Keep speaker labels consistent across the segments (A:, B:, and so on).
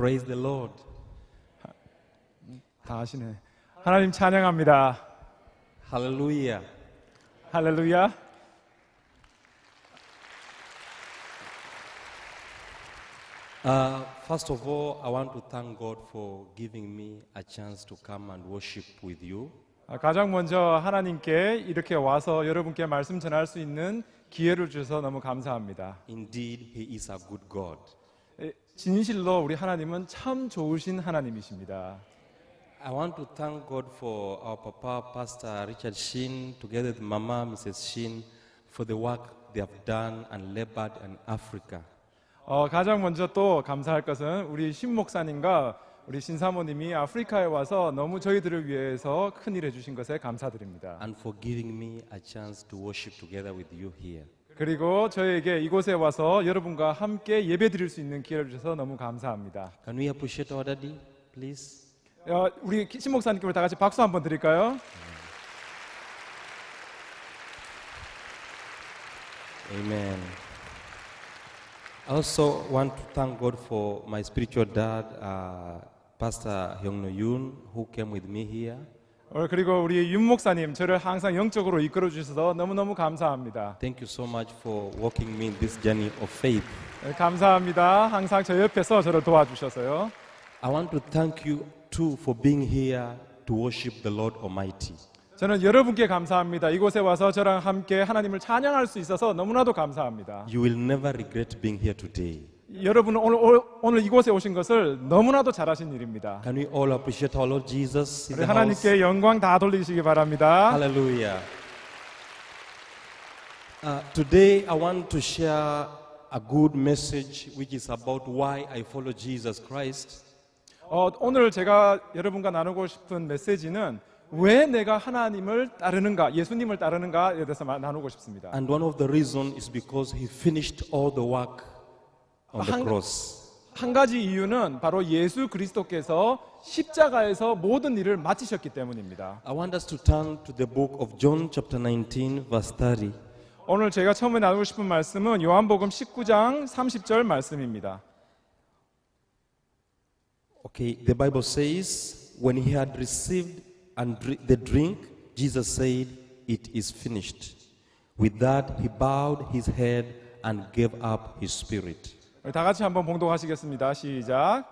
A: Praise the Lord.
B: 다 아시네. 하나님 찬양합니다.
A: Hallelujah.
B: 할렐루야.
A: First of all, I want to thank God for giving me a chance to come and worship with you.
B: 가장 먼저 하나님께 이렇게 와서 여러분께 말씀 전할 수 있는 기회를 주셔서 너무 감사합니다.
A: Indeed, He is a good God.
B: 진실로 우리 하나님은 참 좋으신 하나님이십니다.
A: I want to thank God for our Papa, Pastor Richard Sheen, together with Mama, Mrs. Sheen, for the work they have done and labored in Africa.
B: 가장 먼저 또 감사할 것은 우리 신 목사님과 우리 신사모님이 아프리카에 와서 너무 저희들을 위해서 큰 일 해주신 것에 감사드립니다.
A: And for giving me a chance to worship together with you here.
B: 그리고 저에게 이곳에 와서 여러분과 함께 예배드릴 수 있는 기회를 주셔서 너무 감사합니다.
A: Can we appreciate our daddy, please?
B: 우리 신 목사님께 다 같이 박수 한번 드릴까요?
A: Amen. I also want to thank God for my spiritual dad, Pastor Hyung No Yoon, who came with me here.
B: 그리고 우리 윤 목사님 저를 항상 영적으로 이끌어 주셔서 너무너무 감사합니다.
A: Thank you so much for walking me in this journey of faith.
B: 감사합니다. 항상 저 옆에서 저를 도와주셔서요.
A: I want to thank you too for being here to worship the Lord Almighty.
B: 저는 여러분께 감사합니다. 이곳에 와서 저랑 함께 하나님을 찬양할 수 있어서 너무나도 감사합니다.
A: You will never regret being here today.
B: 여러분은 오늘 이곳에 오신 것을 너무나도 잘하신 일입니다.
A: Can we all appreciate our Lord Jesus in
B: 우리
A: the house?
B: 하나님께 영광 다 돌리시기 바랍니다.
A: Hallelujah. Today I want to share a good message which is about why I follow Jesus Christ.
B: 오늘 제가 여러분과 나누고 싶은 메시지는 왜 내가 하나님을 따르는가, 예수님을 따르는가에 대해서 나누고 싶습니다.
A: And one of the reasons is because He finished all the work on the cross.
B: 한 가지 이유는 바로 예수 그리스도께서 십자가에서 모든 일을 마치셨기 때문입니다.
A: I want us to turn to the book of John chapter 19 verse 30.
B: 오늘 제가 처음에 나누고 싶은 말씀은 요한복음 19장 30절 말씀입니다.
A: Okay, the Bible says, when He had received the drink, Jesus said, "It is finished." With that, He bowed His head and gave up His spirit.
B: 다 같이 한번 봉독하시겠습니다. 시작.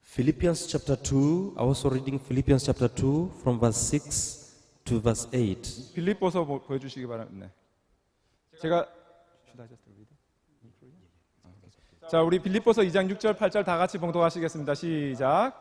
A: Philippians chapter 2, I was also reading Philippians chapter 2 from verse 6 to verse 8.
B: 빌립보서 보여주시기 바랍니다. 제가 자, 우리 빌립보서 2장 6절 8절 다 같이 봉독하시겠습니다. 시작.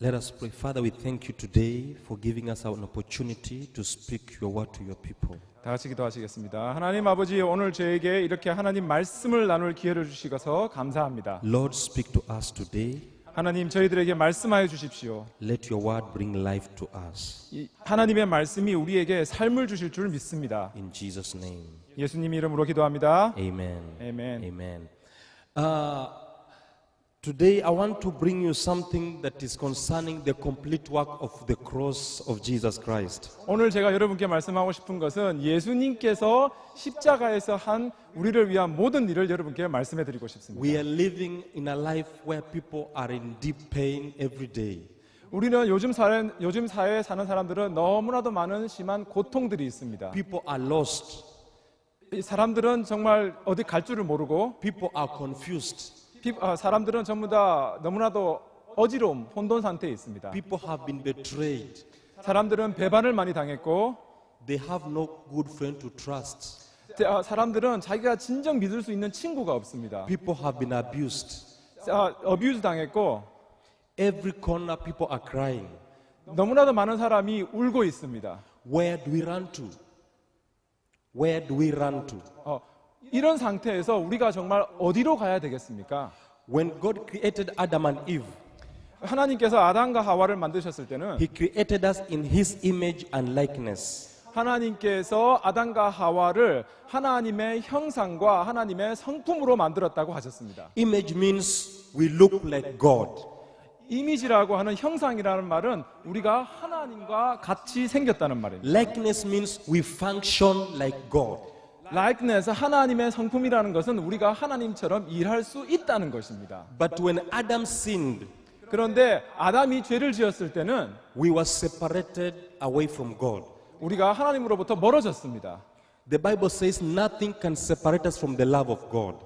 A: Let us pray. Father, we thank you today for giving us an opportunity to speak your word to your people.
B: 다 같이 기도하시겠습니다. 하나님 아버지, 오늘 저에게 이렇게 하나님 말씀을 나눌 기회를 주시셔서 감사합니다.
A: Lord, speak to us today.
B: 하나님, 저희들에게 말씀하여 주십시오.
A: Let your word bring life to us.
B: 하나님의 말씀이 우리에게 삶을 주실 줄 믿습니다.
A: In Jesus' name.
B: 예수님 이름으로 기도합니다.
A: Amen.
B: Amen.
A: Amen. Today I want to bring you something that is concerning the complete work of the cross of Jesus Christ.
B: 오늘 제가 여러분께 말씀하고 싶은 것은 예수님께서 십자가에서 한 우리를 위한 모든 일을 여러분께 말씀해 드리고 싶습니다.
A: We are living in a life where people are in deep pain every day.
B: 우리는 요즘 사회에 사는 사람들은 너무나도 많은 심한 고통들이 있습니다.
A: People are lost.
B: 이 사람들은 정말 어디 갈 줄을 모르고
A: People are confused.
B: 사람들은 전부 다 너무나도 어지러움, 혼돈 상태에 있습니다.
A: People have been betrayed.
B: 사람들은 배반을 많이 당했고
A: They have no good friend to trust.
B: 사람들은 자기가 진정 믿을 수 있는 친구가 없습니다.
A: People have been abused.
B: 어뷰즈 당했고
A: Every corner people are crying.
B: 너무나도 많은 사람이 울고 있습니다.
A: Where do we run to? Where do we run to?
B: 이런 상태에서 우리가 정말 어디로 가야 되겠습니까?
A: When God created Adam and Eve,
B: 하나님께서 아담과 하와를 만드셨을 때는
A: He created us in His image and likeness.
B: 하나님께서 아담과 하와를 하나님의 형상과 하나님의 성품으로 만들었다고 하셨습니다.
A: Image means we look like God.
B: 이미지라고 하는 형상이라는 말은 우리가 하나님과 같이 생겼다는 말입니다.
A: Likeness means we function like God.
B: likeness, 하나님의 성품이라는 것은 우리가 하나님처럼 일할 수 있다는 것입니다.
A: But when Adam sinned,
B: 그런데 아담이 죄를 지었을 때는
A: we were separated away from God.
B: 우리가 하나님으로부터 멀어졌습니다.
A: The Bible says nothing can separate us from the love of God.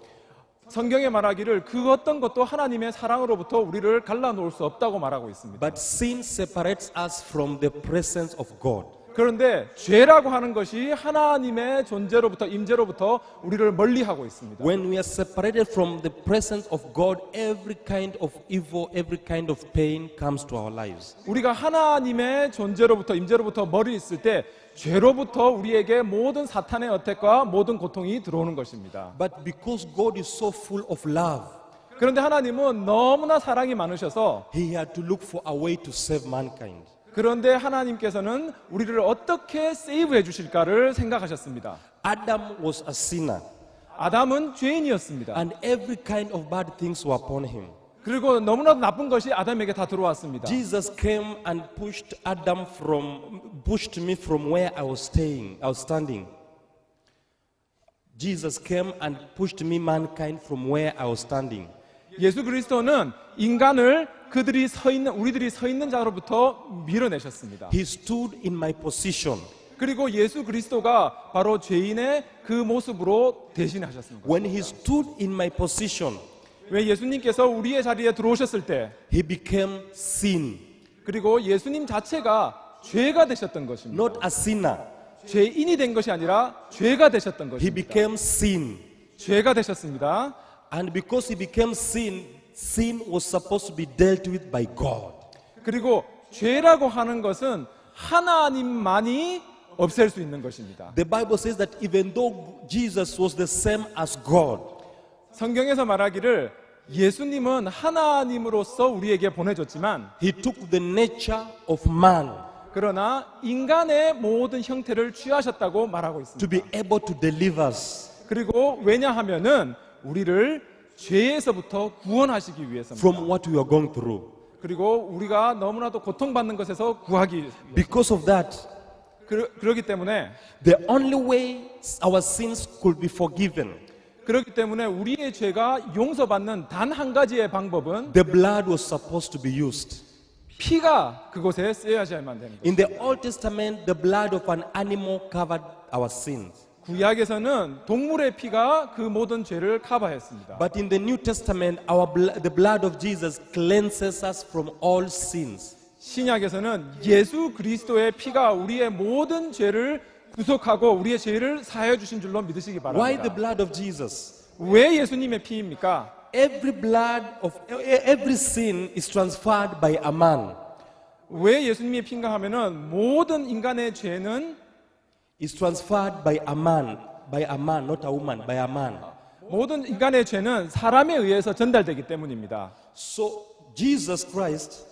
B: 성경에 말하기를 그 어떤 것도 하나님의 사랑으로부터 우리를 갈라놓을 수 없다고 말하고 있습니다.
A: But sin separates us from the presence of God.
B: 그런데 죄라고 하는 것이 하나님의 존재로부터 임재로부터 우리를 멀리하고 있습니다.
A: When we are separated from the presence of God, every kind of evil, every kind of pain comes to our lives.
B: 우리가 하나님의 존재로부터 임재로부터 멀리 있을 때 죄로부터 우리에게 모든 사탄의 어택과 모든 고통이 들어오는 것입니다.
A: But because God is so full of love,
B: 그런데 하나님은 너무나 사랑이 많으셔서
A: He had to look for a way to save mankind.
B: 그런데 하나님께서는 우리를 어떻게 세이브해 주실까를 생각하셨습니다.
A: Adam was a sinner,
B: 아담은 죄인이었습니다.
A: and every kind of bad things were upon him.
B: 그리고 너무나도 나쁜 것이 아담에게 다 들어왔습니다.
A: Jesus came and pushed me from where I was standing. Jesus came and pushed me, mankind, from where I was standing.
B: 예수 그리스도는 인간을 우리들이 서 있는 자로부터 밀어내셨습니다.
A: He stood in my position.
B: 그리고 예수 그리스도가 바로 죄인의 그 모습으로 대신하셨습니다.
A: When he stood in my position,
B: 왜 예수님께서 우리의 자리에 들어오셨을 때
A: he became sin.
B: 그리고 예수님 자체가 죄가 되셨던 것입니다.
A: Not a sinner.
B: 죄인이 된 것이 아니라 죄가 되셨던
A: He
B: 것입니다.
A: became sin.
B: 죄가 되셨습니다.
A: And because he became sin, sin was supposed to be dealt with by God.
B: 그리고 죄라고 하는 것은 하나님만이 없앨 수 있는 것입니다.
A: The Bible says that even though Jesus was the same as God,
B: 성경에서 말하기를 예수님은 하나님으로서 우리에게 보내줬지만
A: he took the nature of man
B: 그러나 인간의 모든 형태를 취하셨다고 말하고
A: to
B: 있습니다.
A: be able to deliver us
B: 그리고 왜냐하면은 우리를 죄에서부터 구원하시기 위해서입니다.
A: from what we are going through.
B: 그리고 우리가 너무나도 고통받는 것에서 구하기 위해서.
A: Because of that,
B: 그렇기 때문에
A: the only way our sins could be forgiven,
B: 그렇기 때문에 우리의 죄가 용서받는 단 한 가지의 방법은
A: the blood was supposed to be used.
B: 피가 그곳에 쓰여야만 됩니다.
A: In the Old Testament, the blood of an animal covered our sins.
B: 구약에서는 동물의 피가 그 모든 죄를 커버했습니다.
A: But in the New Testament, the blood of Jesus cleanses us from all sins.
B: 신약에서는 예수 그리스도의 피가 우리의 모든 죄를 구속하고 우리의 죄를 사하여 주신 줄로 믿으시기
A: Why the
B: 바랍니다.
A: blood of Jesus?
B: 왜 예수님의 피입니까?
A: Every sin is transferred by a man.
B: 왜 예수님의 피인가 하면은 모든 인간의 죄는
A: Is transferred by a man, not a woman, by a man.
B: 모든 인간의 죄는 사람에 의해서 전달되기 때문입니다.
A: So Jesus Christ,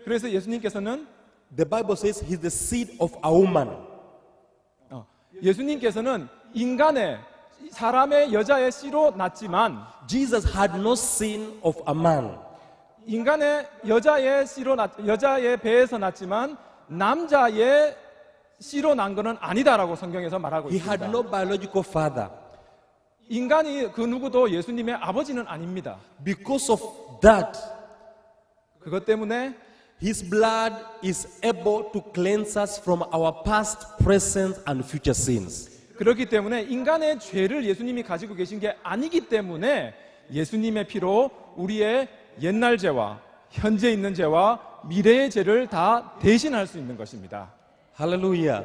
B: 그래서 예수님께서는
A: the Bible says he's the seed of a woman.
B: 예수님께서는 사람의 여자의 씨로 났지만
A: Jesus had no sin of a man.
B: 인간의 여자의 배에서 났지만 남자의 씨로 난 것은 아니다라고 성경에서 말하고
A: He had
B: 있습니다.
A: no biological father.
B: 인간이 그 누구도 예수님의 아버지는 아닙니다.
A: Because of that,
B: 그것 때문에
A: his blood is able to cleanse us from our past, present, and future sins.
B: 그렇기 때문에 인간의 죄를 예수님이 가지고 계신 게 아니기 때문에 예수님의 피로 우리의 옛날 죄와 현재 있는 죄와 미래의 죄를 다 대신할 수 있는 것입니다.
A: Hallelujah.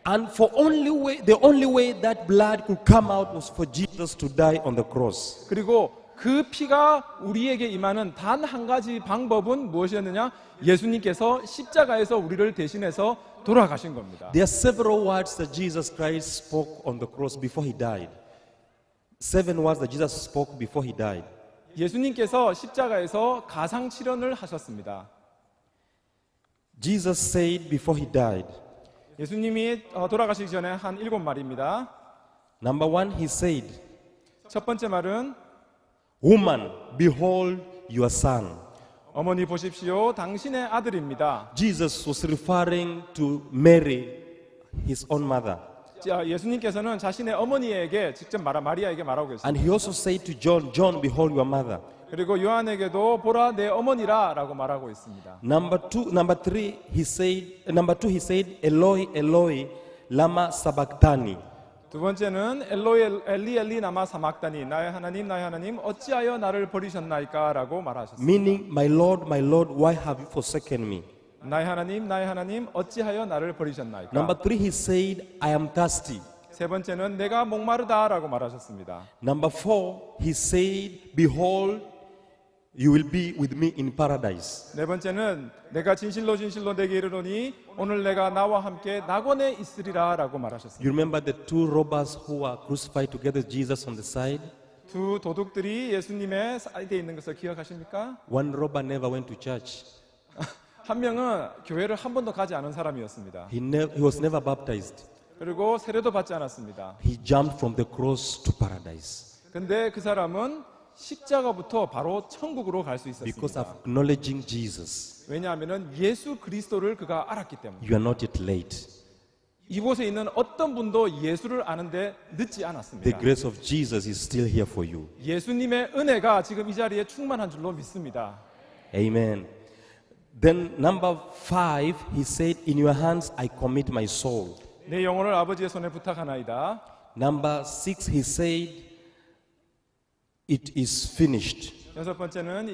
A: And the only way that blood could come out was for Jesus to die on the cross.
B: 그리고 그 피가 우리에게 임하는 단 한 가지 방법은 무엇이었느냐? 예수님께서 십자가에서 우리를 대신해서 돌아가신 겁니다.
A: There are several words that Jesus Christ spoke on the cross before he died. 7 words that Jesus spoke before he died.
B: 예수님께서 십자가에서 가상 칠언을 하셨습니다.
A: Jesus said before he died,
B: 예수님이 돌아가시기 전에 한 7마리입니다.
A: Number one, he said,
B: 첫 번째 말은
A: Woman, behold your son.
B: 어머니 보십시오, 당신의 아들입니다.
A: Jesus was referring to Mary, his own mother.
B: 자, 예수님께서는 자신의 어머니에게 직접 마리아에게 말하고 계십니다.
A: And he also said to John, John, behold your mother.
B: 그리고 요한에게도 보라 내 어머니라라고 말하고 있습니다.
A: Number two, he said, Eloi, Eloi, lama sabachthani.
B: 두 번째는 엘로이 엘리 엘리 나마 사막다니 나의 하나님 어찌하여 나를 버리셨나이까라고 말하셨습니다.
A: Meaning, my Lord, why have you forsaken me?
B: 나의 하나님 어찌하여 나를 버리셨나이까.
A: Number three, he said, I am thirsty.
B: 세 번째는 내가 목마르다라고 말하셨습니다.
A: Number four, he said, behold, you will be with me in paradise.
B: 네 번째는 내가 진실로 내게 이르노니 오늘 내가 나와 함께 낙원에 있으리라라고 말하셨습니다.
A: You remember the two robbers who were crucified together with Jesus on the side?
B: 두 도둑들이 예수님의 사이드에 있는 것을 기억하십니까?
A: One robber never went to church.
B: 한 명은 교회를 한 번도 가지 않은 사람이었습니다.
A: He was never baptized.
B: 그리고 세례도 받지 않았습니다.
A: He jumped from the cross to paradise
B: 근데 그 사람은 십자가부터 바로 천국으로 갈 수
A: because
B: 있었습니다.
A: of acknowledging Jesus.
B: 왜냐하면 예수 그리스도를 그가 알았기 때문에.
A: You are not yet late.
B: 이곳에 있는 어떤 분도 예수를 아는데 늦지
A: The
B: 않았습니다.
A: grace of Jesus is still here for you.
B: 예수님의 은혜가 지금 이 자리에 충만한 줄로 믿습니다.
A: Amen. Then number five, he said, in your hands I commit my soul.
B: 내 영혼을 아버지의 손에 부탁하나이다.
A: Number six, he said, it is finished.
B: 여섯 번째는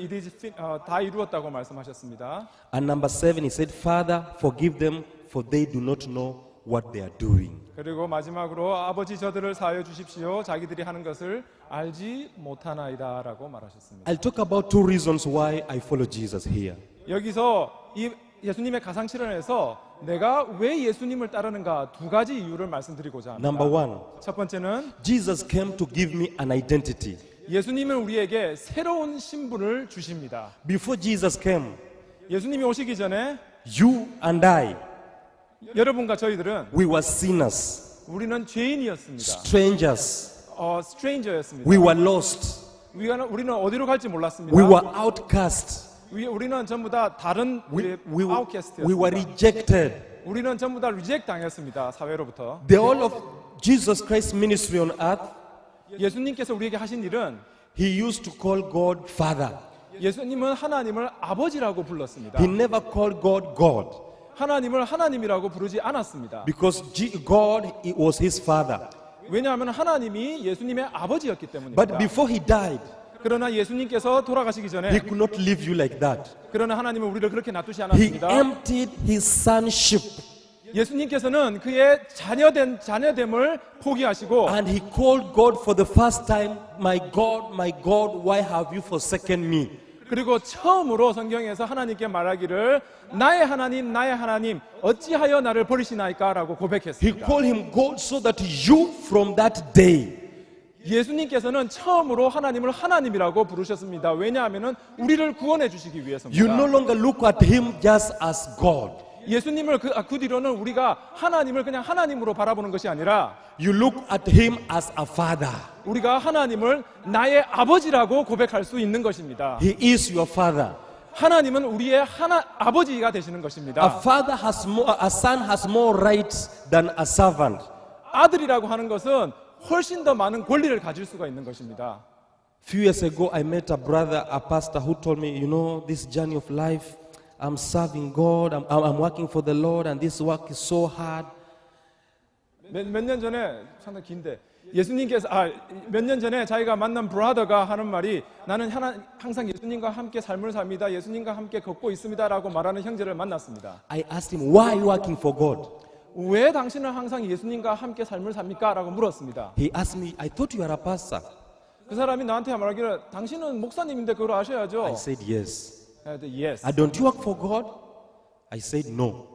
B: 다 이루었다고 말씀하셨습니다.
A: And number seven, he said, Father, forgive them, for they do not know what they are doing.
B: 그리고 마지막으로 아버지 저들을 사하여 주십시오. 자기들이 하는 것을 알지 못하나이다라고 말하셨습니다.
A: I'll talk about two reasons why I follow Jesus here.
B: 여기서 이 예수님의 가상실현에서 내가 왜 예수님을 따르는가 두 가지 이유를 말씀드리고자 합니다.
A: Number one,
B: 첫 번째는
A: Jesus came to give me an identity.
B: 예수님은 우리에게 새로운 신분을 주십니다.
A: Before Jesus came,
B: 예수님이 오시기 전에
A: you and I,
B: 여러분과 저희들은
A: we were sinners,
B: 우리는 죄인이었습니다.
A: strangers,
B: 스트레인저였습니다.
A: we were lost,
B: 우리는 어디로 갈지 몰랐습니다.
A: we were outcast,
B: 우리는 전부 다 다른
A: we were
B: 아웃캐스트였습니다.
A: rejected.
B: 우리는 전부 다 리젝트 당했습니다. 사회로부터.
A: The whole of Jesus Christ's ministry on earth,
B: 예수님께서 우리에게 하신 일은
A: he used to call God Father.
B: 예수님은 하나님을 아버지라고 불렀습니다.
A: He never called God God
B: 하나님을 하나님이라고 부르지 않았습니다.
A: because God was his father.
B: 왜냐하면 하나님이 예수님의 아버지였기 때문입니다.
A: But before he died,
B: 그러나 예수님께서 돌아가시기
A: he
B: 전에
A: could not leave you like that.
B: 그러나 하나님은 우리를 그렇게 놔두지
A: He
B: 않았습니다.
A: emptied his sonship
B: 예수님께서는 그의 자녀됨을 포기하시고
A: and he called God for the first time, my God, why have you forsaken me?
B: 그리고 처음으로 성경에서 하나님께 말하기를 나의 하나님 어찌하여 나를 버리시나이까 라고
A: He
B: 고백했습니다.
A: called him God so that you from that day
B: 예수님께서는 처음으로 하나님을 하나님이라고 부르셨습니다. 왜냐하면 우리를 구원해 주시기
A: you no
B: 위해서입니다.
A: longer look at him just as God.
B: 예수님을 그 뒤로는 우리가 하나님을 그냥 하나님으로 바라보는 것이 아니라
A: You look at him as a father.
B: 우리가 하나님을 나의 아버지라고 고백할 수 있는 것입니다.
A: He is your father.
B: 하나님은 우리의 아버지가 되시는
A: A
B: 것입니다.
A: a son has more rights than a servant.
B: 아들이라고 하는 것은 훨씬 더 많은 권리를 가질 수가 있는 것입니다.
A: Few years ago, I met a brother, a pastor, who told me, you know, this journey of life, I'm serving God, I'm working for the Lord, and this work is so hard.
B: 몇 년 전에 상당히 긴데 예수님께서 몇 년 전에 자기가 만난 브라더가 하는 말이 나는 항상 예수님과 함께 삶을 삽니다. 예수님과 함께 걷고 있습니다라고 말하는 형제를 만났습니다.
A: I asked him, why are you working for God?
B: 왜 당신은 항상 예수님과 함께 삶을 삽니까? 라고 물었습니다.
A: He asked me, I thought you are a pastor.
B: 그 사람이 나한테 말하기를 당신은 목사님인데 그걸 아셔야죠.
A: I said, yes.
B: Yes.
A: Don't you work for God? I said, no.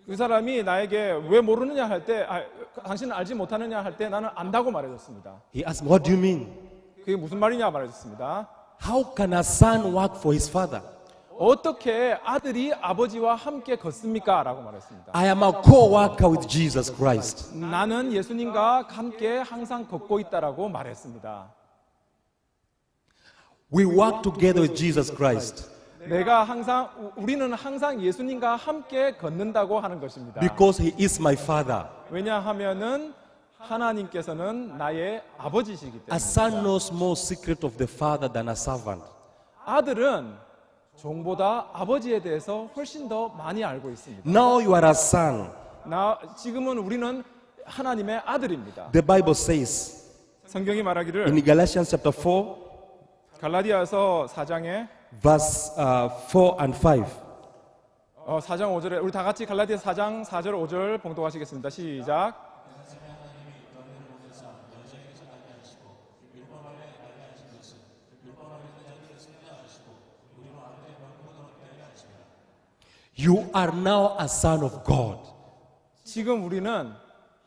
B: 그 사람이 나에게 왜 모르느냐 할 때, 당신은 알지 못하느냐 할 때 나는 안다고 말해줬습니다.
A: He asked me, what do you mean?
B: 그게 무슨 말이냐 말해줬습니다.
A: How can a son work for his father?
B: 어떻게 아들이 아버지와 함께 걷습니까? 라고 말했습니다.
A: I am a co-worker with Jesus Christ.
B: 나는 예수님과 함께 항상 걷고 있다라고 말했습니다.
A: We work together with Jesus Christ
B: 우리는 항상 예수님과 함께 걷는다고 하는 것입니다.
A: because He is my Father.
B: 왜냐하면은 하나님께서는 나의 아버지시기
A: A
B: 때문에.
A: son knows more secret of the Father than a servant.
B: 아들은 종보다 아버지에 대해서 훨씬 더 많이 알고 있습니다.
A: Now you are a son.
B: 지금은 우리는 하나님의 아들입니다.
A: The Bible says
B: 성경이 말하기를
A: in Galatians chapter 4,
B: 갈라디아서 4장에
A: verse 4 and 5.
B: 4장 5절에 우리 다 같이 갈라디아서 4장 4절 5절 봉독하시겠습니다. 시작.
A: You are now a son of God.
B: 지금 우리는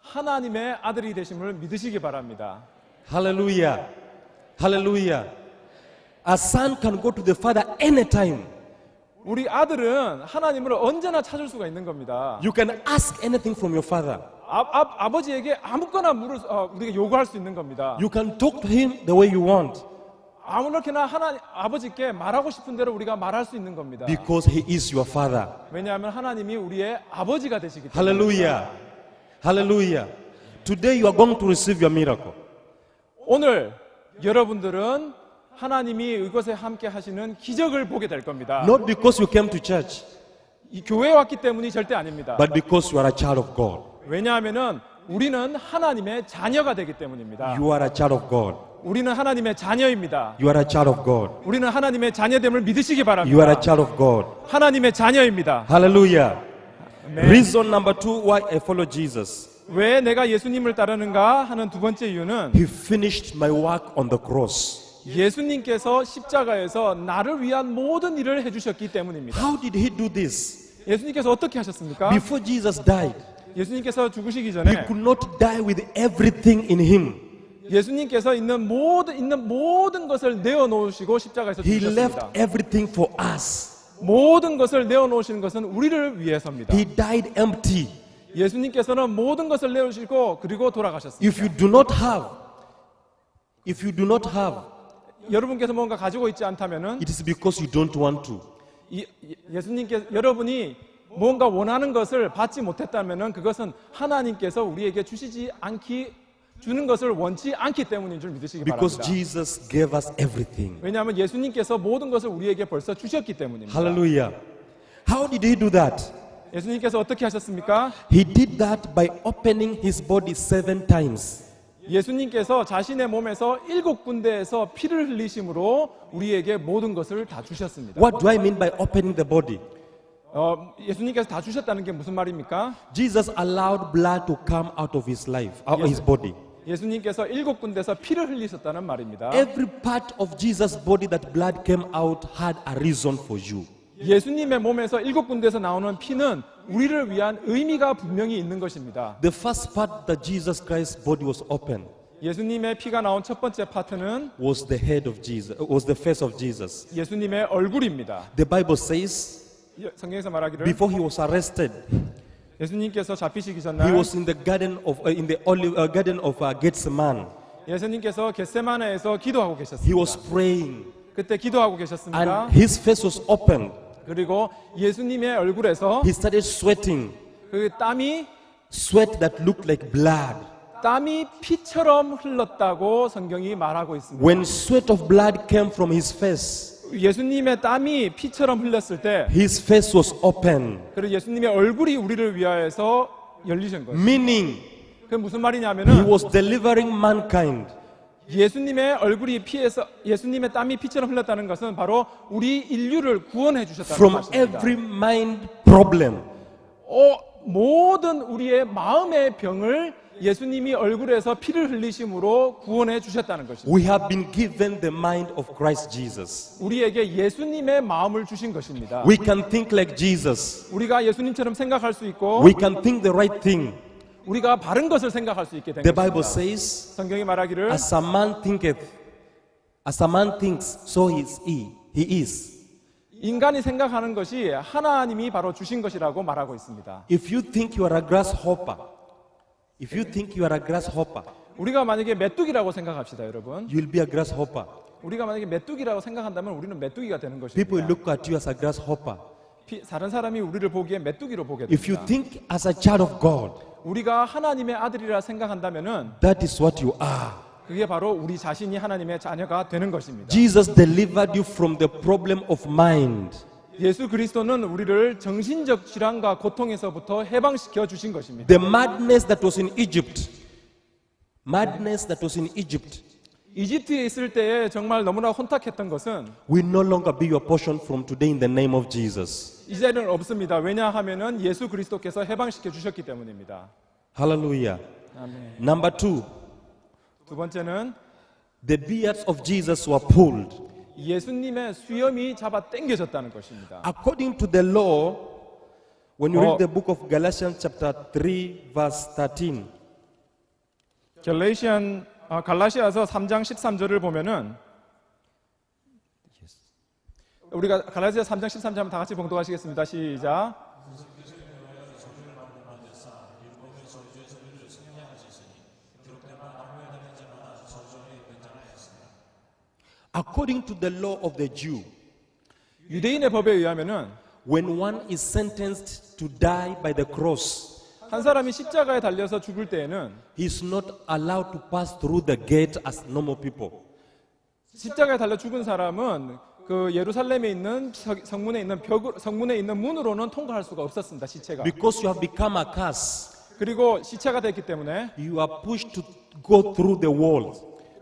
B: 하나님의 아들이 되심을 믿으시기 바랍니다.
A: Hallelujah. Hallelujah. A son can go to the Father anytime.
B: 우리 아들은 하나님을 언제나 찾을 수가 있는 겁니다.
A: You can ask anything from your father.
B: 아버지에게 아무거나 우리가 요구할 수 있는 겁니다.
A: You can talk to him the way you want
B: 아무렇게나 아버지께 말하고 싶은 대로 우리가 말할 수 있는 겁니다.
A: because he is your father.
B: 왜냐하면 하나님이 우리의 아버지가 되시기 때문에.
A: Hallelujah. Hallelujah. Today you are going to receive your miracle.
B: 오늘 여러분들은 하나님이 이곳에 함께 하시는 기적을 보게 될 겁니다.
A: Not because you came to church,
B: 이 교회에 왔기 때문이 절대 아닙니다.
A: but because you are a child of God.
B: 왜냐하면은 우리는 하나님의 자녀가 되기 때문입니다.
A: You are a child of God.
B: 우리는 하나님의 자녀입니다.
A: You are a child of God.
B: 우리는 하나님의 자녀됨을 믿으시기 바랍니다.
A: You are a child of God.
B: 하나님의 자녀입니다.
A: Hallelujah.
B: 아멘.
A: Reason number 2 why I follow Jesus.
B: 왜 내가 예수님을 따르는가 하는 두 번째 이유는
A: He finished my work on the cross.
B: 예수님께서 십자가에서 나를 위한 모든 일을 해주셨기 때문입니다.
A: How did he do this?
B: 예수님께서 어떻게 하셨습니까?
A: Before Jesus died,
B: 예수님께서 죽으시기
A: he
B: 전에
A: could not die with everything in him.
B: 예수님께서 있는 모든 것을 내어놓으시고 십자가에서
A: He
B: 죽으셨습니다.
A: left everything for us.
B: 모든 것을 내어놓으시는 것은 우리를 위해서입니다.
A: He died empty.
B: 예수님께서는 모든 것을 내어주시고 그리고 돌아가셨습니다.
A: If you do not have,
B: 여러분께서 뭔가 가지고 있지 않다면은
A: it is because you don't want to.
B: 여러분이 뭔가 원하는 것을 받지 못했다면은 그것은 하나님께서 우리에게 주는 것을 원치 않기 때문인 줄 믿으시기
A: Because
B: 바랍니다.
A: Jesus gave us everything.
B: 왜냐하면 예수님께서 모든 것을 우리에게 벌써 주셨기 때문입니다.
A: Hallelujah. How did he do that?
B: 예수님께서 어떻게 하셨습니까?
A: He did that by opening his body 7 times.
B: 예수님께서 자신의 몸에서 7군데에서 피를 흘리심으로 우리에게 모든 것을 다 주셨습니다.
A: What do I mean by opening the body?
B: 예수님께서 다 주셨다는 게 무슨 말입니까?
A: Jesus allowed blood to come out of his life, out of his body.
B: 예수님께서 7군데서 피를 흘리셨다는 말입니다.
A: Every part of Jesus' body that blood came out had a reason for you.
B: 예수님의 몸에서 7군데에서 나오는 피는 우리를 위한 의미가 분명히 있는 것입니다.
A: The first part that Jesus Christ's body was open
B: 예수님의 피가 나온 첫 번째 파트는
A: was the head of Jesus, was the face of Jesus.
B: 예수님의 얼굴입니다.
A: The Bible says
B: 성경에서 말하기를
A: before he was arrested,
B: 예수님께서 잡히시기
A: he
B: 전날
A: was in the garden of Gethsemane.
B: 예수님께서 겟세마네에서 기도하고
A: He
B: 계셨습니다.
A: was praying,
B: 그때 기도하고 계셨습니다.
A: and his face was open.
B: 그리고 예수님의 얼굴에서
A: He started sweating,
B: 그 땀이
A: that looked like blood.
B: 피처럼 흘렀다고 성경이 말하고 있습니다.
A: When sweat of blood came from his face,
B: 예수님의 땀이 피처럼 흘렀을 때
A: his face was open,
B: 그리고 예수님의 얼굴이 우리를 위하여서 열리신 거예요.
A: meaning
B: 그게 무슨
A: he
B: 말이냐면은
A: was delivering mankind
B: 예수님의 얼굴이 예수님의 땀이 피처럼 흘렀다는 것은 바로 우리 인류를 구원해 주셨다는
A: from
B: 말씀입니다.
A: every mind problem.
B: 모든 우리의 마음의 병을 예수님이 얼굴에서 피를 흘리심으로 구원해 주셨다는 것입니다.
A: We have been given the mind of Christ Jesus.
B: 우리에게 예수님의 마음을 주신 것입니다.
A: We can think like Jesus.
B: 우리가 예수님처럼 생각할 수 있고
A: We can think the right thing.
B: 우리가 바른 것을 생각할 수 있게 된
A: The Bible
B: 것입니다.
A: says,
B: 성경이 말하기를
A: as a man thinks, so is he. He is.
B: 인간이 생각하는 것이 하나님이 바로 주신 것이라고 말하고 있습니다.
A: If you think you are a grasshopper, if you think you are a grasshopper,
B: 우리가 만약에 메뚜기라고 생각합시다, 여러분.
A: you will be a grasshopper.
B: 우리가 만약에 메뚜기라고 생각한다면 우리는 메뚜기가 되는
A: People
B: 것입니다.
A: look at you as a grasshopper.
B: 다른 사람이 우리를 보기에 메뚜기로 보게
A: If you
B: 됩니다.
A: think as a child of God,
B: 우리가 하나님의 아들이라 생각한다면은
A: that is what you are.
B: 그게 바로 우리 자신이 하나님의 자녀가 되는 것입니다.
A: Jesus delivered you from the problem of mind.
B: 예수 그리스도는 우리를 정신적 질환과 고통에서부터 해방시켜 주신 것입니다.
A: The madness that was in Egypt, madness that was in Egypt,
B: 이집트에 있을 때에 정말 너무나 혼탁했던 것은
A: will no longer be your portion from today in the name of Jesus.
B: 이제는 없습니다. 왜냐하면은 예수 그리스도께서 해방시켜 주셨기 때문입니다.
A: Hallelujah.
B: 아멘.
A: Number 2,
B: 두 번째는
A: the beards of Jesus were pulled.
B: 예수님의 수염이 잡아 당겨졌다는 것입니다.
A: According to the law, when you
B: Oh.
A: read the book of Galatians chapter 3 verse 13,
B: 갈라시아서 3장 13절을 보면은 우리가 갈라시아 3장 13절 한번 다 같이 봉독하시겠습니다. 시작.
A: according to the law of the Jew,
B: 유대인의 법에 의하면은
A: when one is sentenced to die by the cross,
B: 한 사람이 십자가에 달려서 죽을 때에는
A: he is not allowed to pass through the gate as normal people.
B: 십자가에 달려 죽은 사람은 그 예루살렘에 있는 성문에 있는 문으로는 통과할 수가 없었습니다. 시체가.
A: Because you have become a curse,
B: 그리고 시체가 됐기 때문에
A: you are pushed to go through the wall.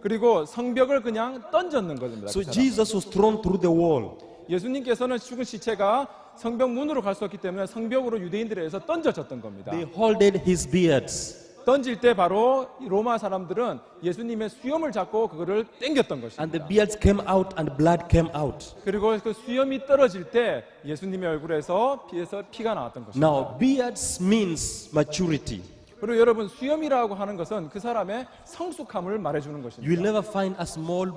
B: 그리고 성벽을 그냥 던졌는 겁니다.
A: So
B: 그 사람.
A: Jesus was thrown through the wall.
B: 예수님께서는 죽은 시체가 성벽 문으로 갈 수 없기 때문에 성벽으로 유대인들에 의해서 던져졌던 겁니다.
A: They holded his beards,
B: 던질 때 바로 로마 사람들은 예수님의 수염을 잡고 그거를 당겼던
A: and
B: 것입니다.
A: the beards came out and blood came out.
B: 그리고 그 수염이 떨어질 때 예수님의 얼굴에서 피가 나왔던 것입니다.
A: Now, beards means maturity.
B: 그리고 여러분, 수염이라고 하는 것은 그 사람의 성숙함을 말해주는
A: You
B: 것입니다.
A: will never find a small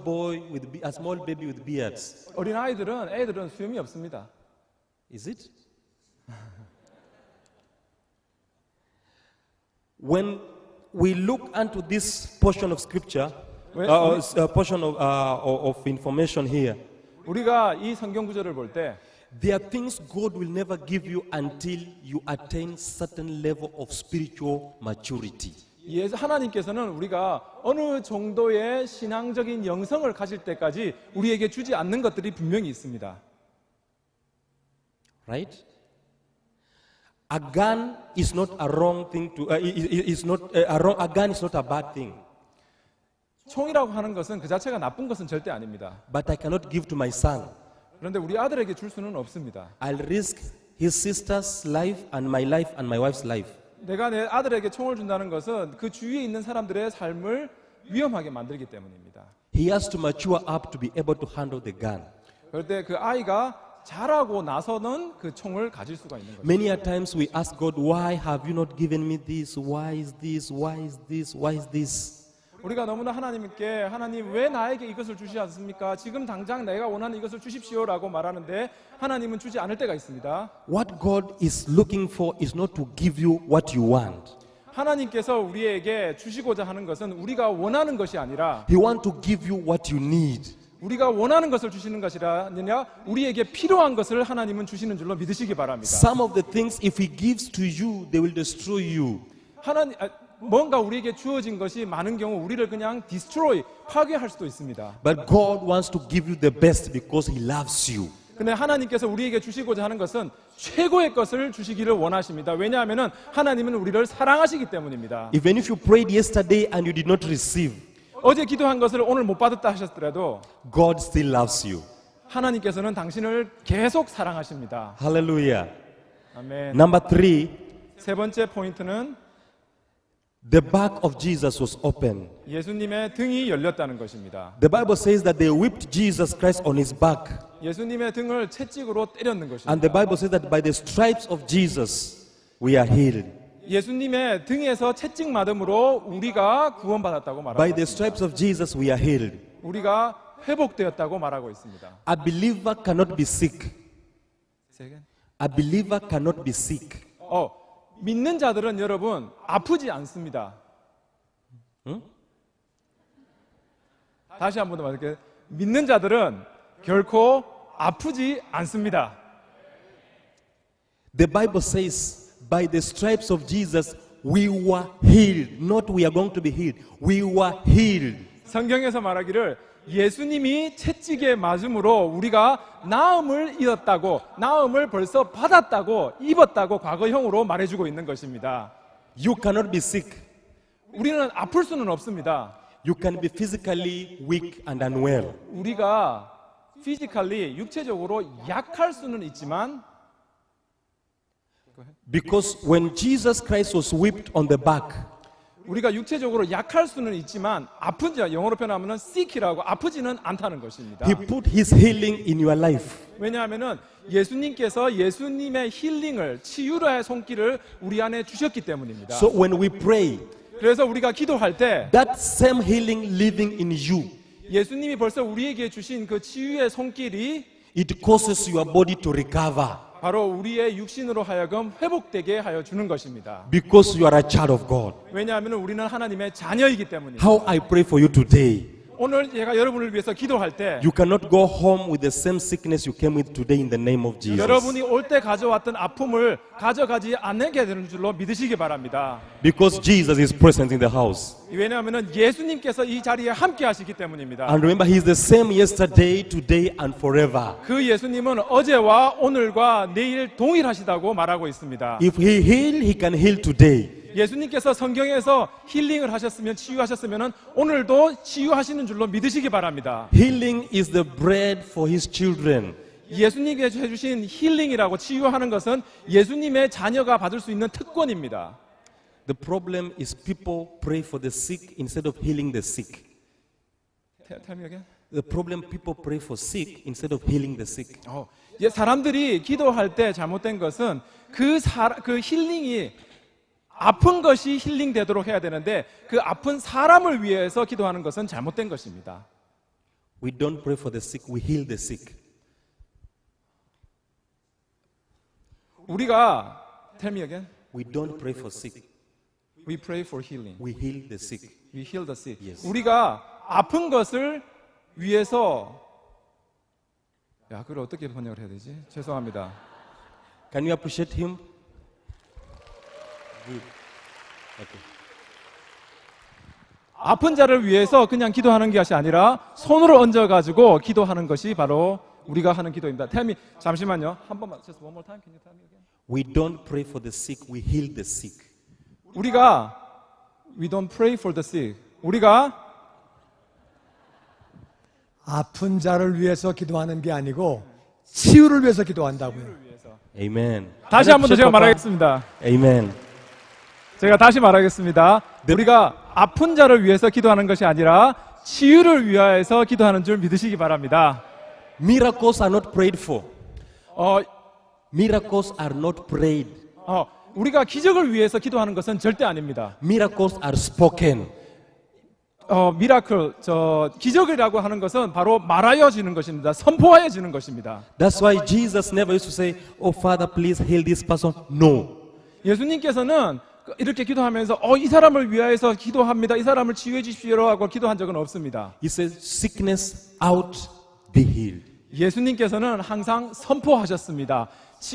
A: a small baby with beards.
B: 어린 애들은 수염이 없습니다.
A: Is it? When we look into this portion of scripture, portion of information here,
B: 우리가 이 성경 구절을 볼 때
A: there are things God will never give you until you attain certain level of spiritual maturity.
B: 하나님께서는 우리가 어느 정도의 신앙적인 영성을 가질 때까지 우리에게 주지 않는 것들이 분명히 있습니다.
A: Right? A gun is not a wrong thing to. A gun is not a bad thing.
B: 총이라고 하는 것은 그 자체가 나쁜 것은 절대 아닙니다.
A: But I cannot give to my son.
B: 그런데 우리 아들에게 줄 수는 없습니다.
A: I'll risk his sister's life and my wife's life.
B: 내가 내 아들에게 총을 준다는 것은 그 주위에 있는 사람들의 삶을 위험하게 만들기 때문입니다.
A: He has to mature up to be able to handle the gun.
B: 그럴 때 그 아이가 자라고 나서는 그 총을 가질 수가 있는 거죠.
A: Many a times we ask God, why have you not given me this? Why is this? Why is this? Why is this?
B: 우리가 너무나 하나님께 하나님 왜 나에게 이것을 주시지 않습니까? 지금 당장 내가 원하는 이것을 주십시오라고 말하는데 하나님은 주지 않을 때가 있습니다.
A: What God is looking for is not to give you what you want.
B: 하나님께서 우리에게 주시고자 하는 것은 우리가 원하는 것이 아니라
A: He wants to give you what you need.
B: 우리가 원하는 것을 주시는 것이라 아니라 우리에게 필요한 것을 하나님은 주시는 줄로 믿으시기 바랍니다.
A: Some of the things, if He gives to you, they will destroy you.
B: 뭔가 우리에게 주어진 것이 많은 경우 우리를 그냥 파괴할 수도 있습니다.
A: But God wants to give you the best because He loves you.
B: 근데 하나님께서 우리에게 주시고자 하는 것은 최고의 것을 주시기를 원하십니다. 왜냐하면 하나님은 우리를 사랑하시기 때문입니다.
A: Even if you prayed yesterday and you did not receive,
B: 어제 기도한 것을 오늘 못 받았다 하셨더라도
A: God still loves you.
B: 하나님께서는 당신을 계속 사랑하십니다.
A: Hallelujah.
B: 아멘.
A: Number 3,
B: 세 번째 포인트는
A: the back of Jesus was open.
B: 예수님의 등이 열렸다는 것입니다.
A: The Bible says that they whipped Jesus Christ on his back.
B: 예수님의 등을 채찍으로 때렸는 것입니다.
A: And the Bible says that by the stripes of Jesus we are healed.
B: 예수님의 등에서 채찍 맞음으로 우리가 구원받았다고 말하고
A: By the
B: 있습니다.
A: stripes of Jesus we are healed.
B: 우리가 회복되었다고 말하고 있습니다.
A: A believer cannot be sick. A believer cannot be sick.
B: 믿는 자들은 여러분 아프지 않습니다. 다시 한 번 더 말할게요. 믿는 자들은 결코 아프지 않습니다.
A: The Bible says, by the stripes of Jesus, we were healed. Not we are going to be healed. We were healed.
B: 성경에서 말하기를 예수님이 채찍에 맞음으로 우리가 나음을 잃었다고, 나음을 벌써 받았다고, 입었다고 과거형으로 말해주고 있는 것입니다.
A: You cannot be sick.
B: 우리는 아플 수는 없습니다.
A: You can be physically weak and unwell.
B: 우리가 physically, 육체적으로 약할 수는 있지만
A: Because when Jesus Christ was whipped on the back,
B: 우리가 육체적으로 약할 수는 있지만 아프지, 영어로 표현하면 sick이라고 아프지는 않다는 것입니다.
A: He put His healing in your life.
B: 왜냐하면 예수님께서 예수님의 힐링을, 치유의 손길을 우리 안에 주셨기 때문입니다.
A: So when we pray,
B: 그래서 우리가 기도할 때
A: that same healing living in you,
B: 예수님이 벌써 우리에게 주신 그 치유의 손길이
A: it causes your body to recover.
B: 바로 우리의 육신으로 하여금 회복되게 하여 주는 것입니다.
A: Because you are a child of God.
B: 왜냐하면 우리는 하나님의 자녀이기 때문입니다.
A: How I pray for you today.
B: 오늘 제가 여러분을 위해서 기도할 때
A: You cannot go home with the same sickness you came with today in the name of Jesus.
B: 여러분이 올 때 가져왔던 아픔을 가져가지 않게 되는 줄로 믿으시기 바랍니다.
A: Because Jesus is present in the house.
B: 왜냐하면 예수님께서 이 자리에 함께 하시기 때문입니다.
A: And remember, He is the same yesterday, today, and forever.
B: 그 예수님은 어제와 오늘과 내일 동일하시다고 말하고 있습니다.
A: If He healed, He can heal today.
B: 예수님께서 성경에서 힐링을 하셨으면, 치유하셨으면 오늘도 치유하시는 줄로 믿으시기 바랍니다.
A: Healing is the bread for His children.
B: 예수님께서 해주신 힐링이라고 치유하는 것은 예수님의 자녀가 받을 수 있는 특권입니다.
A: The problem is people pray for the sick instead of healing the sick.
B: Tell me again.
A: The problem, people pray for sick instead of healing the sick.
B: 사람들이 기도할 때 잘못된 것은 그 힐링이 아픈 것이 힐링되도록 해야 되는데 그 아픈 사람을 위해서 기도하는 것은 잘못된 것입니다.
A: We don't pray for the sick, we heal the sick.
B: 우리가 tell me again.
A: We don't pray for sick,
B: We pray for healing.
A: we heal the sick.
B: We heal the sick.
A: Yes.
B: 우리가 아픈 것을 위해서 그걸 어떻게 번역을 해야 되지? 죄송합니다.
A: Can you appreciate him? Good. Okay.
B: 아픈 자를 위해서 그냥 기도하는 것이 아니라 손으로 얹어가지고 기도하는 것이 바로 우리가 하는 기도입니다. Tell me, 잠시만요. 한 번만, just one more time. Can you tell me again?
A: We don't pray for the sick, we heal the sick.
B: we don't pray for the sick. 우리가
C: 아픈 자를 위해서 기도하는 게 아니고 치유를 위해서 기도한다고요.
A: Amen.
B: 다시 한 번 더 제가 말하겠습니다.
A: Amen.
B: 제가 다시 말하겠습니다. 우리가 아픈 자를 위해서 기도하는 것이 아니라 치유를 위하여서 기도하는 줄 믿으시기 바랍니다.
A: Miracles are not prayed for. Miracles are not prayed.
B: 우리가 기적을 위해서 기도하는 것은 절대 아닙니다.
A: Miracles are spoken.
B: 미라클, 기적이라고 하는 것은 바로 말하여지는 것입니다. 선포하여지는 것입니다.
A: That's why Jesus never used to say, "Oh Father, please heal this person." No.
B: 예수님께서는 이렇게 기도하면서 이 사람을 위하여서 기도합니다. 이 사람을 치유해 주십시오라고 기도한 적은 없습니다.
A: He says, "Sickness out, be healed."
B: 예수님께서는 항상 선포하셨습니다.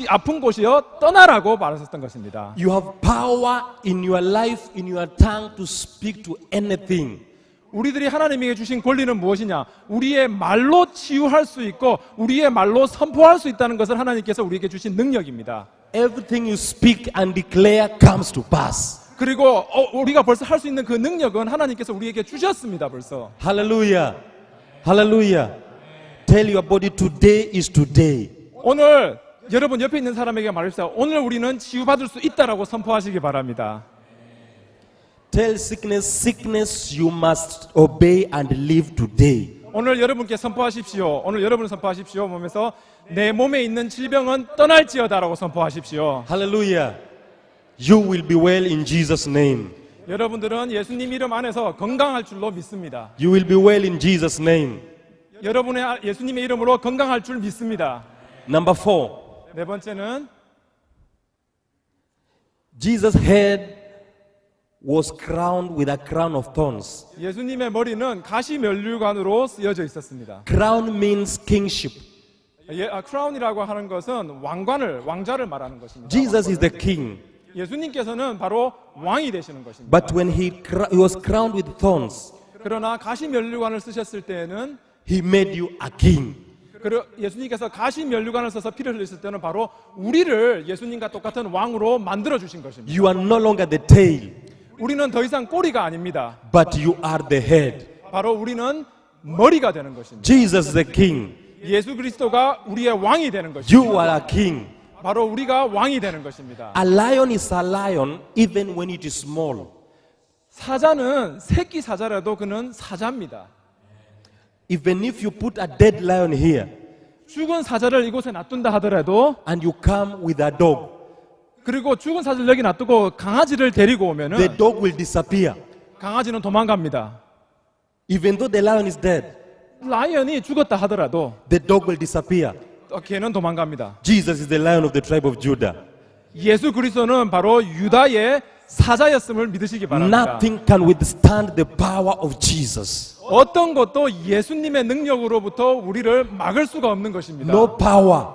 B: 아픈 곳이여 떠나라고 말하셨던 것입니다.
A: You have power in your life, in your tongue to speak to anything.
B: 우리들이 하나님에게 주신 권리는 무엇이냐? 우리의 말로 치유할 수 있고 우리의 말로 선포할 수 있다는 것을 하나님께서 우리에게 주신 능력입니다.
A: Everything you speak and declare comes to pass.
B: 그리고 우리가 벌써 할 수 있는 그 능력은 하나님께서 우리에게 주셨습니다. 벌써.
A: Hallelujah. Hallelujah. Tell your body today is today.
B: 오늘 여러분 옆에 있는 사람에게 말합시다. 오늘 우리는 치유받을 수 있다라고 선포하시기 바랍니다.
A: Tell sickness, you must obey and live today.
B: 오늘 여러분께 선포하십시오. 오늘 여러분을 선포하십시오. 보면서 내 몸에 있는 질병은 떠날지어다라고 선포하십시오.
A: Hallelujah. You will be well in Jesus' name.
B: 여러분들은 예수님 이름 안에서 건강할 줄로 믿습니다.
A: You will be well in Jesus' name.
B: 여러분의 예수님의 이름으로 건강할 줄 믿습니다.
A: Number 4.
B: 네 번째는
A: Jesus' head was crowned with a crown of thorns.
B: 예수님의 머리는 가시 면류관으로 쓰여져 있었습니다.
A: Crown means kingship.
B: 크라운이라고 하는 것은 왕자를 말하는 것입니다.
A: Jesus is the king.
B: 예수님께서는 바로 왕이 되시는 것입니다.
A: But when he was crowned with thorns,
B: 그러나 가시 면류관을 쓰셨을 때에는
A: he made you a king.
B: 예수님께서 가시 면류관을 써서 피를 흘렸을 때는 바로 우리를 예수님과 똑같은 왕으로 만들어 주신 것입니다.
A: You are no longer the tail,
B: 우리는 더 이상 꼬리가 아닙니다.
A: but you are the head.
B: 바로 우리는 머리가 되는 것입니다.
A: Jesus is the king.
B: 예수 그리스도가 우리의 왕이 되는 것입니다.
A: You are a king.
B: 바로 우리가 왕이 되는 것입니다.
A: A lion is a lion even when it is small.
B: 사자는 새끼 사자라도 그는 사자입니다.
A: Even if you put a dead lion here
B: 죽은 사자를 이곳에 놔둔다 하더라도
A: and you come with a dog,
B: 그리고 죽은 사자를 여기 놔두고 강아지를 데리고
A: the
B: 오면은
A: dog will disappear.
B: 강아지는 도망갑니다.
A: Even though the lion is dead,
B: 라이언이 죽었다 하더라도
A: the dog will disappear.
B: 걔는 도망갑니다.
A: Jesus is the lion of the tribe of Judah.
B: 예수 그리스도는 바로 유다의 사자였음을 믿으시기 바랍니다.
A: Nothing can withstand the power of Jesus.
B: 어떤 것도 예수님의 능력으로부터 우리를 막을 수가 없는 것입니다.
A: No power,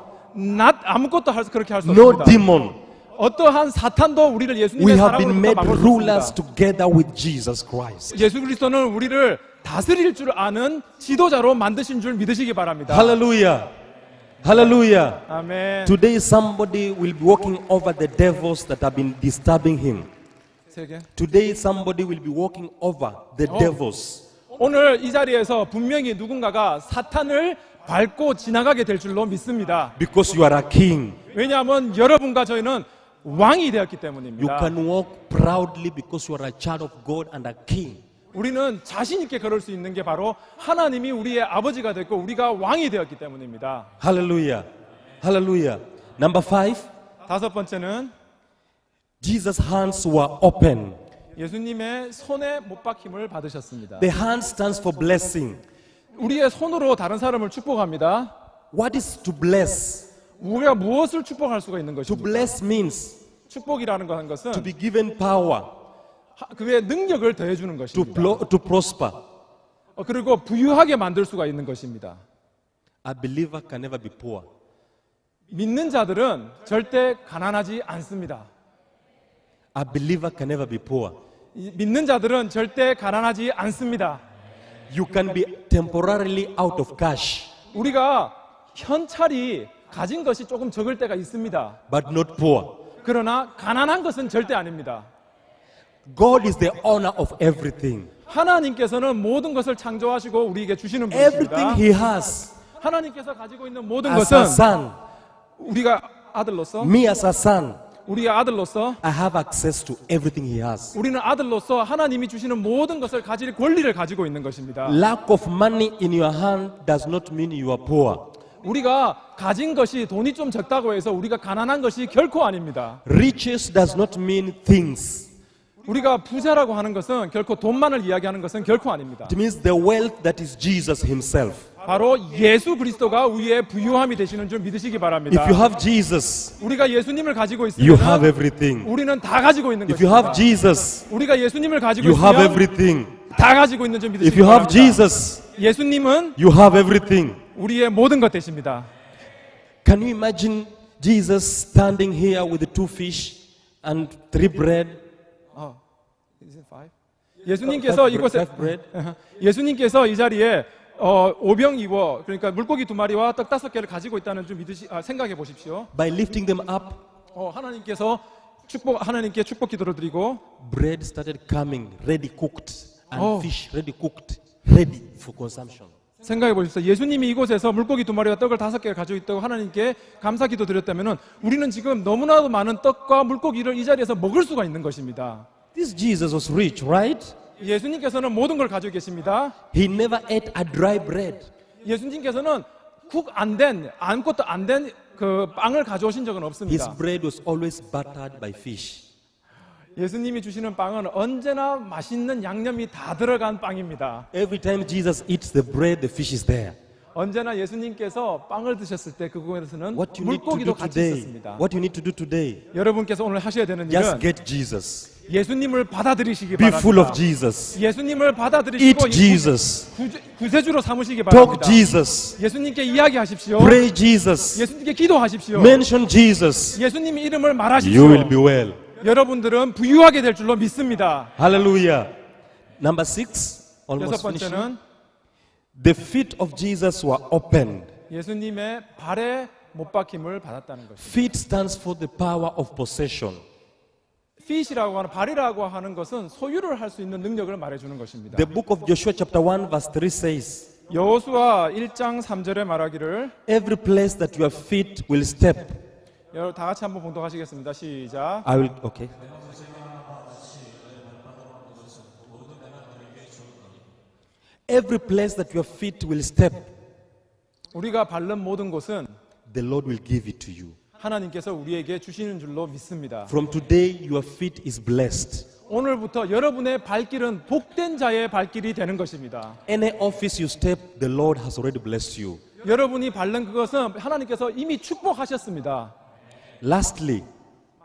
B: 아무것도 그렇게 할 수
A: no
B: 없습니다.
A: demon.
B: 어떠한 사탄도 우리를
A: We
B: 예수님의
A: have been
B: 사랑으로부터
A: made
B: 막을 수
A: rulers
B: 없습니다.
A: together with Jesus Christ.
B: 예수 그리스도는 우리를 다스릴 줄 아는 지도자로 만드신 줄 믿으시기 바랍니다.
A: Hallelujah. Hallelujah.
B: 아멘.
A: Today somebody will be walking over the devils that have been disturbing him.
B: 세 개.
A: Today somebody will be walking over the devils.
B: 오늘 이 자리에서 분명히 누군가가 사탄을 밟고 지나가게 될 줄로 믿습니다.
A: Because you are a king.
B: 왜냐하면 여러분과 저희는 왕이 되었기
A: You
B: 때문입니다.
A: can walk proudly because you are a child of God and a king.
B: 우리는 자신 있게 걸을 수 있는 게 바로 하나님이 우리의 아버지가 됐고 우리가 왕이 되었기 때문입니다.
A: Hallelujah. Hallelujah. Number 5,
B: 다섯 번째는
A: Jesus' hands were open.
B: 예수님의 손에 못 박힘을 받으셨습니다.
A: The hand stands for blessing.
B: 우리의 손으로 다른 사람을 축복합니다.
A: What is to bless?
B: 우리가 무엇을 축복할 수가 있는
A: To
B: 것입니까?
A: bless means
B: 축복이라는 것은
A: to be given power,
B: 그의 능력을 더해주는 것입니다.
A: to prosper.
B: 그리고 부유하게 만들 수가 있는 것입니다.
A: A believer can never be poor.
B: 믿는 자들은 절대 가난하지 않습니다.
A: A believer can never be poor.
B: 믿는 자들은 절대 가난하지 않습니다.
A: You can be temporarily out of cash,
B: 우리가 현찰이 가진 것이 조금 적을 때가 있습니다.
A: but not poor.
B: 그러나 가난한 것은 절대 아닙니다.
A: God is the owner of everything.
B: 하나님께서는 모든 것을 창조하시고 우리에게 주시는
A: Everything
B: 분이십니다.
A: He has.
B: 하나님께서 가지고 있는 모든
A: As a
B: 것은
A: son,
B: 우리가 아들로서
A: me as a son,
B: 우리의 아들로서
A: I have access to everything He has.
B: 우리는 아들로서 하나님이 주시는 모든 것을 가질 권리를 가지고 있는 것입니다.
A: Lack of money in your hand does not mean you are poor.
B: 우리가 가진 것이 돈이 좀 적다고 해서 우리가 가난한 것이 결코 아닙니다.
A: Riches does not mean things.
B: 우리가 부자라고 하는 것은 결코 돈만을 이야기하는 것은 결코 아닙니다.
A: It means the wealth that is Jesus Himself.
B: 바로 예수 그리스도가 우리의 부유함이 되시는 줄 믿으시기 바랍니다.
A: If you have Jesus,
B: 우리가 예수님을 가지고
A: you have
B: 있으면
A: everything.
B: 우리는 다 가지고 있는
A: If you have
B: 것입니다.
A: Jesus,
B: 우리가 예수님을 가지고
A: you have
B: 있으면
A: everything.
B: 다 가지고 있는 줄
A: If
B: 믿으시기
A: you have
B: 바랍니다.
A: Jesus,
B: 예수님은
A: you have everything.
B: 우리의 모든 것 되십니다.
A: Can you imagine Jesus standing here with the 2 fish and 3 bread?
B: 예수님께서 이곳에
A: Five bread?
B: 예수님께서 이 자리에 오병 이워 그러니까 물고기 2마리와 떡 5개를 가지고 있다는 줄 생각해 보십시오.
A: By lifting them up,
B: 하나님께서 하나님께 축복 기도를 드리고
A: bread started coming, ready cooked, and
B: Oh.
A: fish ready cooked, ready for consumption.
B: 생각해 보십시오. 예수님이 이곳에서 물고기 2마리와 떡을 5개를 가지고 있다고 하나님께 감사 기도 드렸다면은 우리는 지금 너무나도 많은 떡과 물고기를 이 자리에서 먹을 수가 있는 것입니다.
A: This Jesus was rich, right?
B: 예수님께서는 모든 걸 가지고 계십니다.
A: He never ate a dry bread.
B: 예수님께서는 국 안 된, 아무것도 안 된 그 빵을 가져오신 적은
A: His
B: 없습니다.
A: bread was always buttered by fish.
B: 예수님이 주시는 빵은 언제나 맛있는 양념이 다 들어간 빵입니다.
A: Every time Jesus eats the bread, the fish is there.
B: 언제나 예수님께서 빵을 드셨을 때 그곳에서는
A: What you need to
B: 물고기도
A: do
B: 같이
A: today,
B: 있었습니다.
A: what you need to do today,
B: 여러분께서 오늘 하셔야 되는
A: just
B: 일은
A: get Jesus.
B: 예수님을 받아들이시기
A: Be full of
B: 바랍니다.
A: Jesus.
B: 예수님을
A: Eat
B: 받아들이시고
A: Jesus.
B: 구세주로 삼으시기
A: Talk
B: 바랍니다.
A: Jesus.
B: 예수님께 이야기하십시오.
A: Pray Jesus.
B: 예수님께 기도하십시오.
A: Mention Jesus.
B: 예수님 이름을
A: You
B: 말하십시오.
A: will be well.
B: 여러분들은 부유하게 될 줄로 믿습니다.
A: Hallelujah. Number 6,
B: 여섯
A: almost finishing.
B: 번째는
A: The feet of Jesus were opened.
B: 예수님의 발에 못 박힘을 받았다는 것입니다.
A: Feet stands for the power of possession.
B: feet이라고 하는 발이라고 하는 것은 소유를 할 수 있는 능력을 말해주는 것입니다.
A: The book of Joshua chapter 1 verse 3 says,
B: 여호수아 1장 3절에 말하기를
A: every place that your feet will step.
B: 여러분 다 같이 한번 봉독하시겠습니다. 시작.
A: I will, okay. Every place that your feet will step,
B: 우리가 밟는 모든 곳은
A: the Lord will give it to you.
B: 하나님께서 우리에게 주시는 줄로 믿습니다.
A: From today, your feet is blessed.
B: 오늘부터 여러분의 발길은 복된 자의 발길이 되는 것입니다.
A: Any office you step, the Lord has already blessed you.
B: 여러분이 밟는 그것은 하나님께서 이미 축복하셨습니다.
A: Lastly,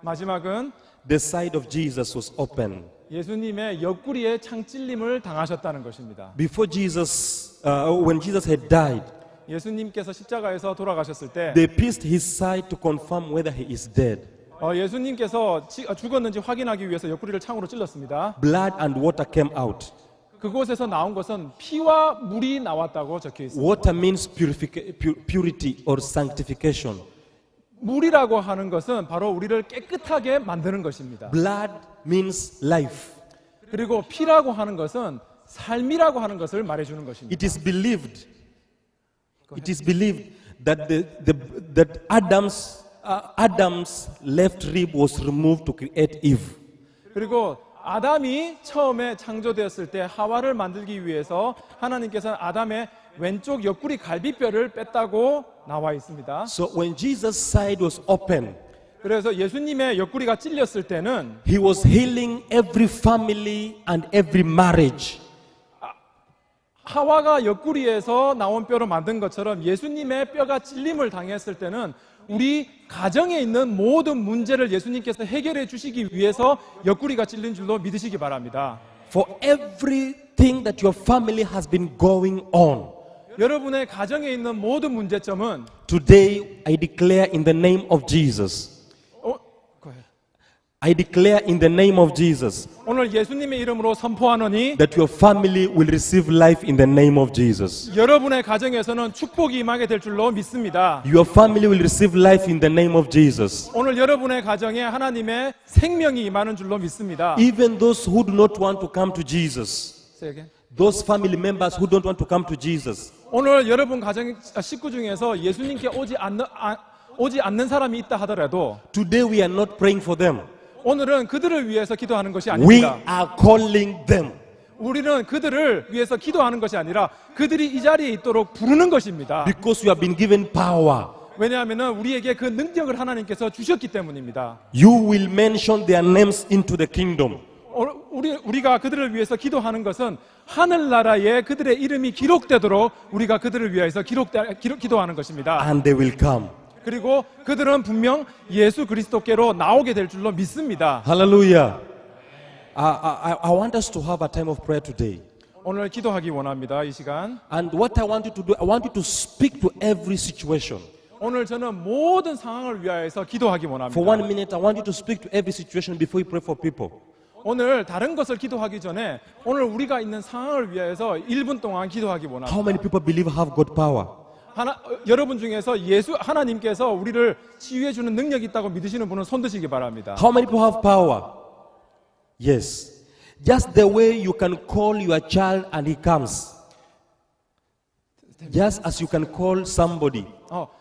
B: 마지막은
A: the side of Jesus was open.
B: 예수님의 옆구리에 창찔림을 당하셨다는 것입니다.
A: Before Jesus, when Jesus had died,
B: 예수님께서 십자가에서 돌아가셨을 때
A: they pierced his side to confirm whether he is dead.
B: 예수님께서 죽었는지 확인하기 위해서 옆구리를 창으로 찔렀습니다.
A: Blood and water came out.
B: 그곳에서 나온 것은 피와 물이 나왔다고 적혀 있습니다.
A: Water means purity or sanctification.
B: 물이라고 하는 것은 바로 우리를 깨끗하게 만드는 것입니다.
A: Blood means life.
B: 그리고 피라고 하는 것은 삶이라고 하는 것을 말해주는 것입니다.
A: It is believed that that Adam's left rib was removed to create Eve.
B: 그리고 아담이 처음에 창조되었을 때 하와를 만들기 위해서 하나님께서는 아담의 왼쪽 옆구리 갈비뼈를 뺐다고 나와 있습니다.
A: So when Jesus' side was open,
B: 그래서 예수님의 옆구리가 찔렸을 때는
A: he was healing every family and every marriage.
B: 하와가 옆구리에서 나온 뼈로 만든 것처럼 예수님의 뼈가 찔림을 당했을 때는 우리 가정에 있는 모든 문제를 예수님께서 해결해 주시기 위해서 옆구리가 찔린 줄로 믿으시기 바랍니다.
A: For everything that your family has been going on,
B: 여러분의 가정에 있는 모든 문제점은
A: today I declare in the name of Jesus. I declare in the name of Jesus
B: 오늘 예수님의 이름으로 선포하노니
A: that your family will receive life in the name of Jesus.
B: 여러분의 가정에서는 축복이 임하게 될 줄로 믿습니다.
A: Your family will receive life in the name of Jesus.
B: 오늘 여러분의 가정에 하나님의 생명이 임하는 줄로 믿습니다.
A: Even those who do not want to come to Jesus, those family members who don't want to come to Jesus,
B: 오늘 여러분 가정 식구 중에서 예수님께 오지 않는 사람이 있다 하더라도
A: today we are not praying for them.
B: 오늘은 그들을 위해서 기도하는 것이
A: We
B: 아닙니다.
A: are calling them.
B: 우리는 그들을 위해서 기도하는 것이 아니라 그들이 이 자리에 있도록 부르는 것입니다.
A: Because you have been given power.
B: 왜냐하면 우리에게 그 능력을 하나님께서 주셨기 때문입니다.
A: You will mention their names into the kingdom.
B: 우리가 그들을 위해서 기도하는 것은 하늘나라에 그들의 이름이 기록되도록 우리가 그들을 위해서 기도하는 것입니다.
A: And they will come.
B: 그리고 그들은 분명 예수 그리스도께로 나오게 될 줄로 믿습니다.
A: Hallelujah. I want us to have a time of prayer today.
B: 오늘 기도하기 원합니다. 이 시간.
A: And what I want you to do, I want you to speak to every situation.
B: 오늘 저는 모든 상황을 위하여서 기도하기
A: For
B: 원합니다.
A: 1 minute, I want you to speak to every situation before you pray for people.
B: 오늘 다른 것을 기도하기 전에 오늘 우리가 있는 상황을 위하여서 1분 동안 기도하기
A: How
B: 원합니다.
A: many people believe have God power?
B: 여러분 중에서 하나님께서 우리를 치유해 주는 능력이 있다고 믿으시는 분은 손 드시기 바랍니다.
A: How many people have power? Yes. Just the way you can call your child and he comes. Just as you can call somebody,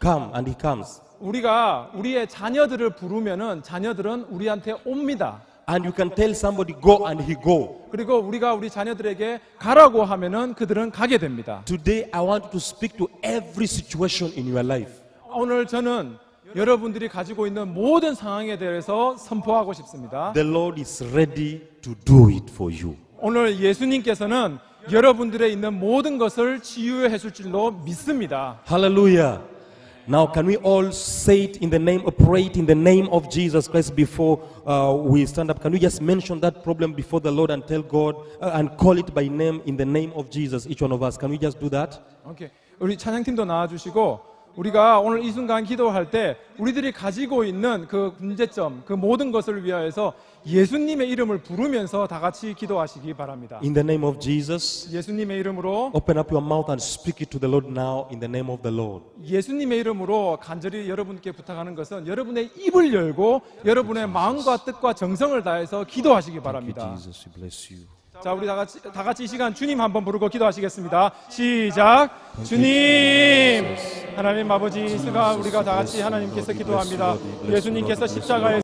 A: come and he comes.
B: 우리가 우리의 자녀들을 부르면은 자녀들은 우리한테 옵니다.
A: And you can tell somebody go and he go.
B: 그리고 우리가 우리 자녀들에게 가라고 하면은 그들은 가게 됩니다.
A: Today I want you to speak to every situation in your life.
B: 오늘 저는 여러분들이 가지고 있는 모든 상황에 대해서 선포하고 싶습니다.
A: The Lord is ready to do it for you.
B: 오늘 예수님께서는 여러분들의 있는 모든 것을 치유해 줄 줄로 믿습니다.
A: Hallelujah. Now, can we all say it in the name, pray it in the name of Jesus Christ before we stand up? Can we just mention that problem before the Lord and tell God and call it by name in the name of Jesus, each one of us? Can we just do that?
B: 오케이. 우리 찬양팀도 나와주시고 우리가 오늘 이 순간 기도할 때 우리들이 가지고 있는 그 문제점, 그 모든 것을 위하여서 예수님의 이름을 부르면서 다 같이 기도하시기 바랍니다.
A: In the name of Jesus,
B: 예수님의 이름으로
A: open up your mouth and speak it to the Lord now in the name of the Lord.
B: 예수님의 이름으로 간절히 여러분께 부탁하는 것은 여러분의 입을 열고 여러분의 마음과 뜻과 정성을 다해서 기도하시기
A: Thank you,
B: 바랍니다.
A: Jesus. We bless you.
B: 자, 우리 다 같이 이 시간 주님 한번 부르고 기도하시겠습니다. 시작. 주님, 하나님 아버지, 이 시간 우리가 다 같이 하나님께서 기도합니다. 예수님께서 십자가에